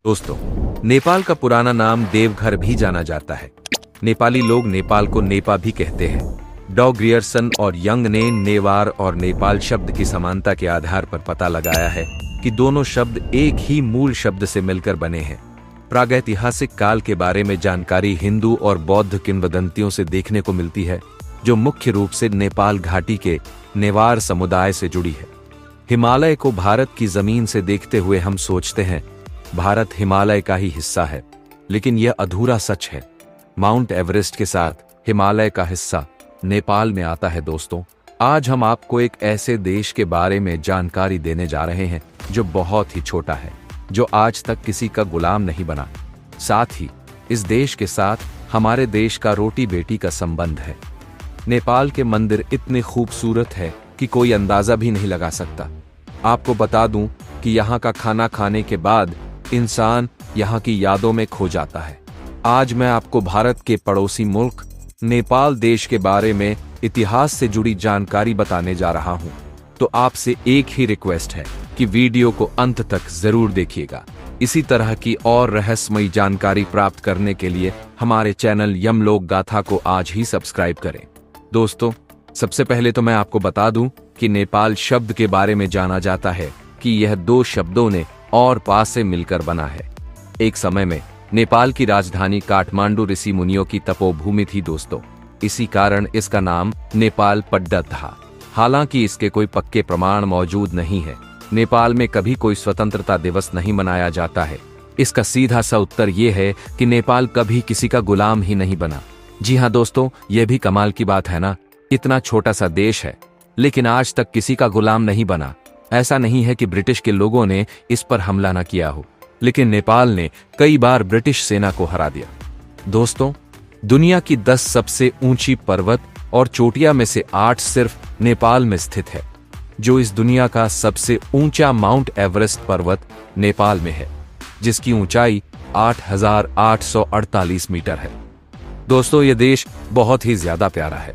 दोस्तों, नेपाल का पुराना नाम देवघर भी जाना जाता है। नेपाली लोग नेपाल को नेपा भी कहते हैं। डॉ ग्रियर्सन और यंग ने नेवार और नेपाल शब्द की समानता के आधार पर पता लगाया है कि दोनों शब्द एक ही मूल शब्द से मिलकर बने हैं। प्रागैतिहासिक काल के बारे में जानकारी हिंदू और बौद्ध किंवदंतियों से देखने को मिलती है, जो मुख्य रूप से नेपाल घाटी के नेवार समुदाय से जुड़ी है। हिमालय को भारत की जमीन से देखते हुए हम सोचते हैं भारत हिमालय का ही हिस्सा है, लेकिन यह अधूरा सच है। माउंट एवरेस्ट के साथ हिमालय का हिस्सा नेपाल में आता है। दोस्तों, आज हम आपको एक ऐसे देश के बारे में जानकारी देने जा रहे हैं जो बहुत ही छोटा है, जो आज तक किसी का गुलाम नहीं बना। साथ ही इस देश के साथ हमारे देश का रोटी बेटी का संबंध है। नेपाल के मंदिर इतने खूबसूरत है कि कोई अंदाजा भी नहीं लगा सकता। आपको बता दूं कि यहाँ का खाना खाने के बाद इंसान यहाँ की यादों में खो जाता है। आज मैं आपको भारत के पड़ोसी मुल्क नेपाल देश के बारे में इतिहास से जुड़ी जानकारी बताने जा रहा हूँ। तो आपसे एक ही रिक्वेस्ट है कि वीडियो को अंत तक जरूर देखिएगा। इसी तरह की और रहस्यमयी जानकारी प्राप्त करने के लिए हमारे चैनल यमलोक गाथा को आज ही सब्सक्राइब करें। दोस्तों, सबसे पहले तो मैं आपको बता दूं कि नेपाल शब्द के बारे में जाना जाता है कि यह दो शब्दों ने और पास से मिलकर बना है। एक समय में नेपाल की राजधानी काठमांडू ऋषि मुनियों की तपोभूमि थी। दोस्तों, इसी कारण इसका नाम नेपाल पड्डा था। हालांकि इसके कोई पक्के प्रमाण मौजूद नहीं है। नेपाल में कभी कोई स्वतंत्रता दिवस नहीं मनाया जाता है। इसका सीधा सा उत्तर ये है कि नेपाल कभी किसी का गुलाम ही नहीं बना। जी हाँ दोस्तों, यह भी कमाल की बात है ना। इतना छोटा सा देश है, लेकिन आज तक किसी का गुलाम नहीं बना। ऐसा नहीं है कि ब्रिटिश के लोगों ने इस पर हमला न किया हो, लेकिन नेपाल ने कई बार ब्रिटिश सेना को हरा दिया। दोस्तों, दुनिया की 10 सबसे ऊंची पर्वत और चोटियां में से 8 सिर्फ नेपाल में स्थित है। जो इस दुनिया का सबसे ऊंचा माउंट एवरेस्ट पर्वत नेपाल में है, जिसकी ऊंचाई 8,848 मीटर है। दोस्तों, यह देश बहुत ही ज्यादा प्यारा है।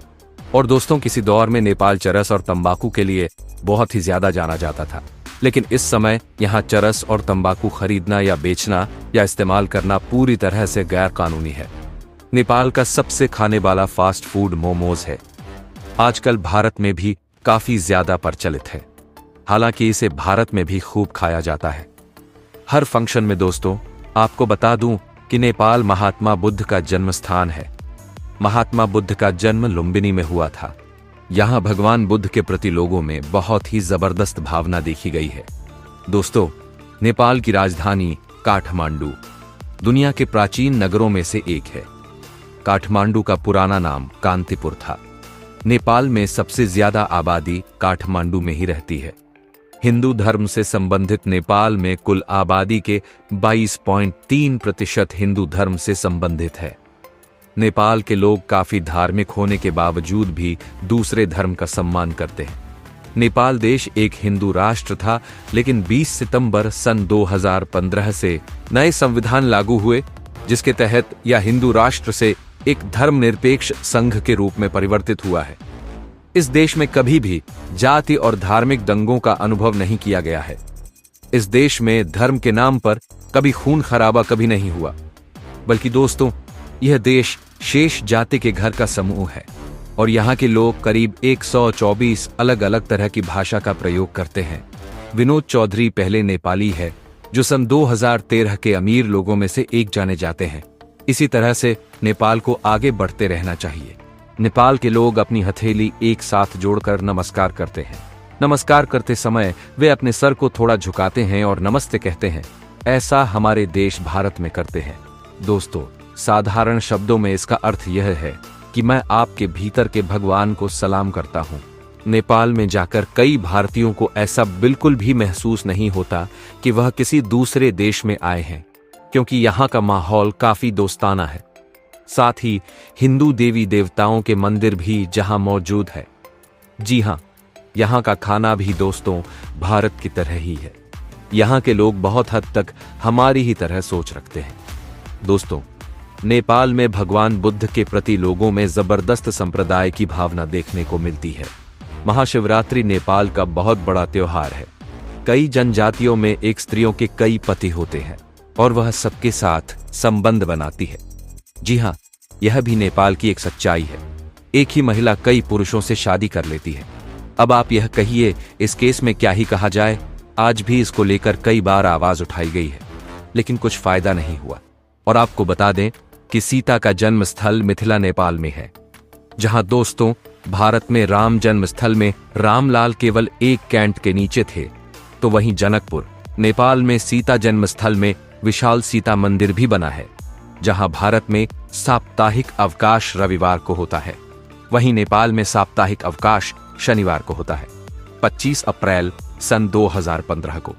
और दोस्तों, किसी दौर में नेपाल चरस और तंबाकू के लिए बहुत ही ज्यादा जाना जाता था, लेकिन इस समय यहाँ चरस और तंबाकू खरीदना या बेचना या इस्तेमाल करना पूरी तरह से गैर कानूनी है। नेपाल का सबसे खाने वाला फास्ट फूड मोमोज है। आजकल भारत में भी काफी ज्यादा प्रचलित है। हालांकि इसे भारत में भी खूब खाया जाता है। हर फंक्शन में दोस्तों, आपको बता दूं कि नेपाल महात्मा बुद्ध का जन्म स्थान है। महात्मा बुद्ध का जन्म लुम्बिनी में हुआ था। यहाँ भगवान बुद्ध के प्रति लोगों में बहुत ही जबरदस्त भावना देखी गई है। दोस्तों, नेपाल की राजधानी काठमांडू दुनिया के प्राचीन नगरों में से एक है। काठमांडू का पुराना नाम कांतिपुर था। नेपाल में सबसे ज्यादा आबादी काठमांडू में ही रहती है। हिंदू धर्म से संबंधित नेपाल में कुल आबादी के 22.3% हिंदू धर्म से संबंधित है। नेपाल के लोग काफी धार्मिक होने के बावजूद भी दूसरे धर्म का सम्मान करते हैं। नेपाल देश एक हिंदू राष्ट्र था, लेकिन 20 सितंबर सन 2015 से नए संविधान लागू हुए, जिसके तहत यह हिंदू राष्ट्र से एक धर्मनिरपेक्ष संघ के रूप में परिवर्तित हुआ है। इस देश में कभी भी जाति और धार्मिक दंगों का अनुभव नहीं किया गया है। इस देश में धर्म के नाम पर कभी खून खराबा कभी नहीं हुआ, बल्कि दोस्तों, यह देश शेष जाति के घर का समूह है और यहाँ के लोग करीब 124 अलग अलग तरह की भाषा का प्रयोग करते हैं। विनोद चौधरी पहले नेपाली है जो सन 2013 के अमीर लोगों में से एक जाने जाते हैं। इसी तरह से नेपाल को आगे बढ़ते रहना चाहिए। नेपाल के लोग अपनी हथेली एक साथ जोड़कर नमस्कार करते हैं। नमस्कार करते समय वे अपने सर को थोड़ा झुकाते हैं और नमस्ते कहते हैं। ऐसा हमारे देश भारत में करते हैं। दोस्तों, साधारण शब्दों में इसका अर्थ यह है कि मैं आपके भीतर के भगवान को सलाम करता हूँ। नेपाल में जाकर कई भारतीयों को ऐसा बिल्कुल भी महसूस नहीं होता कि वह किसी दूसरे देश में आए हैं, क्योंकि यहाँ का माहौल काफी दोस्ताना है। साथ ही हिंदू देवी देवताओं के मंदिर भी जहाँ मौजूद है। जी हाँ, यहाँ का खाना भी दोस्तों भारत की तरह ही है। यहाँ के लोग बहुत हद तक हमारी ही तरह सोच रखते हैं। दोस्तों, नेपाल में भगवान बुद्ध के प्रति लोगों में जबरदस्त संप्रदाय की भावना देखने को मिलती है। महाशिवरात्रि नेपाल का बहुत बड़ा त्योहार है। कई जनजातियों में एक स्त्रियों के कई पति होते हैं। और वह सबके साथ संबंध बनाती है। जी हाँ, यह भी नेपाल की एक सच्चाई है। एक ही महिला कई पुरुषों से शादी कर लेती है। अब आप यह कहिए, इस केस में क्या ही कहा जाए। आज भी इसको लेकर कई बार आवाज उठाई गई है, लेकिन कुछ फायदा नहीं हुआ। और आपको बता दें कि सीता का जन्म स्थल मिथिला नेपाल में है। जहां दोस्तों, भारत में राम जन्म स्थल में रामलाल केवल एक कैंट के नीचे थे, तो वहीं जनकपुर नेपाल में सीता जन्म स्थल में विशाल सीता मंदिर भी बना है। जहां भारत में साप्ताहिक अवकाश रविवार को होता है, वहीं नेपाल में साप्ताहिक अवकाश शनिवार को होता है। 25 अप्रैल सन 2015 को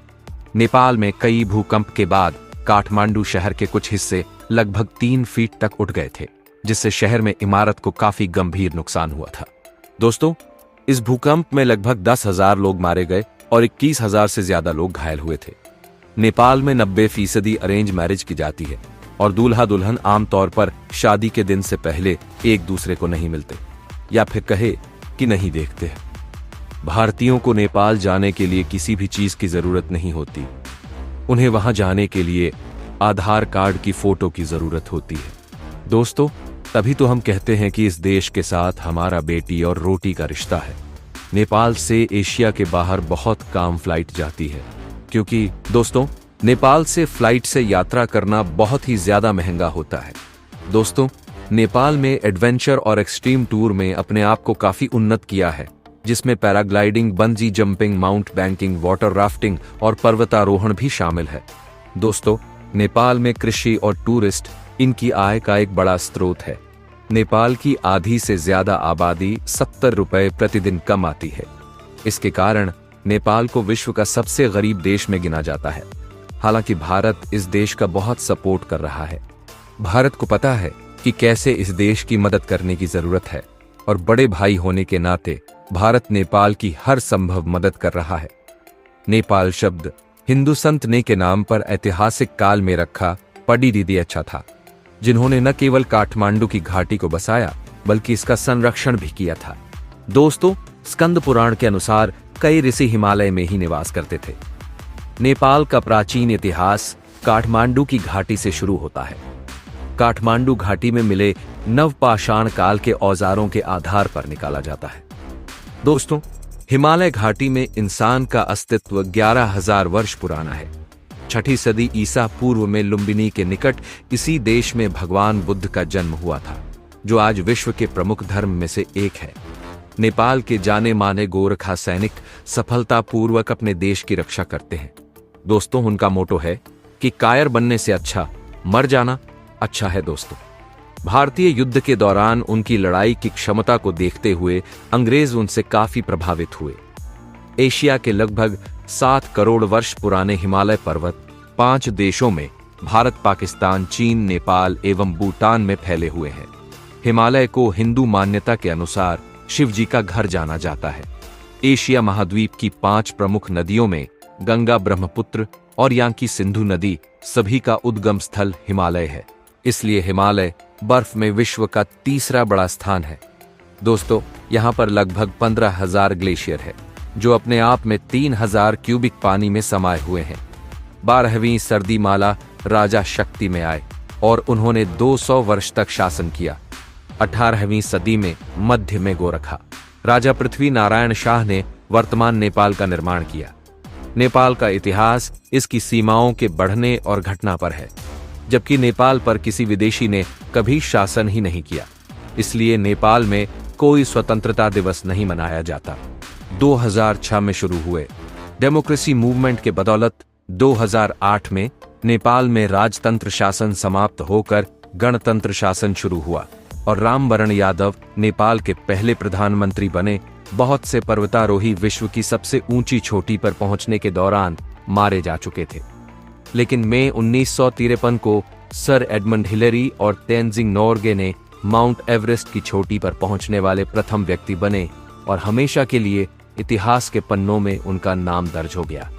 नेपाल में कई भूकंप के बाद काठमांडू शहर के कुछ हिस्से लगभग 3 फीट तक उठ गए थे, जिससे शहर में इमारत को काफी गंभीर नुकसान हुआ था। दोस्तों, इस भूकंप में लगभग 10,000 लोग मारे गए और 21,000 से ज्यादा लोग घायल हुए थे। नेपाल में 90% अरेंज मैरिज की जाती है और दूल्हा दुल्हन आमतौर पर शादी के दिन से पहले एक दूसरे को नहीं मिलते, या फिर कहे कि नहीं देखते हैं। भारतीयों को नेपाल जाने के लिए किसी भी चीज की जरूरत नहीं होती। उन्हें वहां जाने के लिए आधार कार्ड की फोटो की जरूरत होती है। दोस्तों, तभी तो हम कहते हैं कि इस देश के साथ हमारा बेटी और रोटी का रिश्ता है। नेपाल से एशिया के बाहर बहुत कम फ्लाइट जाती है, क्योंकि दोस्तों, नेपाल से फ्लाइट से यात्रा करना बहुत ही ज्यादा महंगा होता है। दोस्तों, नेपाल में एडवेंचर और एक्सट्रीम टूर में अपने आप को काफी उन्नत किया है, जिसमें paragliding, bungee jumping, mount banking, water rafting और पर्वतारोहण भी शामिल है। दोस्तों, नेपाल में कृषि और टूरिस्ट इनकी आय का एक बड़ा स्रोत है। नेपाल की आधी से ज्यादा आबादी 70 रुपए प्रतिदिन कमाती है। इसके कारण नेपाल को विश्व का सबसे गरीब देश में गिना जाता है। हालांकि भारत इस देश का बहुत सपोर्ट कर रहा है। भारत को पता है कि कैसे इस देश की मदद करने की जरूरत है, और बड़े भाई होने के नाते भारत नेपाल की हर संभव मदद कर रहा है। नेपाल शब्द हिंदू संत ने के नाम पर ऐतिहासिक काल में रखा पडिदिदी अच्छा था, जिन्होंने न केवल काठमांडू की घाटी को बसाया बल्कि इसका संरक्षण भी किया था। दोस्तों, स्कंद पुराण के अनुसार कई ऋषि हिमालय में ही निवास करते थे। नेपाल का प्राचीन इतिहास काठमांडू की घाटी से शुरू होता है। काठमांडू घाटी में मिले नवपाषाण काल के औजारों के आधार पर निकाला जाता है। दोस्तों, हिमालय घाटी में इंसान का अस्तित्व 11,000 वर्ष पुराना है। 6ठी सदी ईसा पूर्व में लुम्बिनी के निकट इसी देश में भगवान बुद्ध का जन्म हुआ था, जो आज विश्व के प्रमुख धर्म में से एक है। नेपाल के जाने माने गोरखा सैनिक सफलतापूर्वक अपने देश की रक्षा करते हैं। दोस्तों, उनका मोटो है कि कायर बनने से अच्छा मर जाना अच्छा है। दोस्तों, भारतीय युद्ध के दौरान उनकी लड़ाई की क्षमता को देखते हुए अंग्रेज उनसे काफी प्रभावित हुए। एशिया के लगभग 7 करोड़ वर्ष पुराने हिमालय पर्वत 5 देशों में भारत, पाकिस्तान, चीन, नेपाल एवं भूटान में फैले हुए हैं। हिमालय को हिंदू मान्यता के अनुसार शिव जी का घर जाना जाता है। एशिया महाद्वीप की 5 प्रमुख नदियों में गंगा, ब्रह्मपुत्र और यांकी सिंधु नदी सभी का उद्गम स्थल हिमालय है। इसलिए हिमालय बर्फ में विश्व का तीसरा बड़ा स्थान है। दोस्तों, यहाँ पर लगभग 15,000 ग्लेशियर है, जो अपने आप में 3,000 क्यूबिक पानी में समाये हुए हैं। 12वीं सर्दीमाला राजा शक्ति में आए और उन्होंने 200 वर्ष तक शासन किया। 18वीं सदी में मध्य में गोरखा राजा पृथ्वी नारायण शाह ने वर्तमान नेपाल का निर्माण किया। नेपाल का इतिहास इसकी सीमाओं के बढ़ने और घटना पर है, जबकि नेपाल पर किसी विदेशी ने कभी शासन ही नहीं किया। इसलिए नेपाल में कोई स्वतंत्रता दिवस नहीं मनाया जाता। 2006 में शुरू हुए डेमोक्रेसी मूवमेंट के बदौलत 2008 में नेपाल में राजतंत्र शासन समाप्त होकर गणतंत्र शासन शुरू हुआ और रामवरण यादव नेपाल के पहले प्रधानमंत्री बने। बहुत से पर्वतारोही विश्व की सबसे ऊंची चोटी पर पहुंचने के दौरान मारे जा चुके थे, लेकिन मई 1953 को सर एडमंड हिलेरी और तेनजिंग नोर्गे ने माउंट एवरेस्ट की चोटी पर पहुंचने वाले प्रथम व्यक्ति बने और हमेशा के लिए इतिहास के पन्नों में उनका नाम दर्ज हो गया।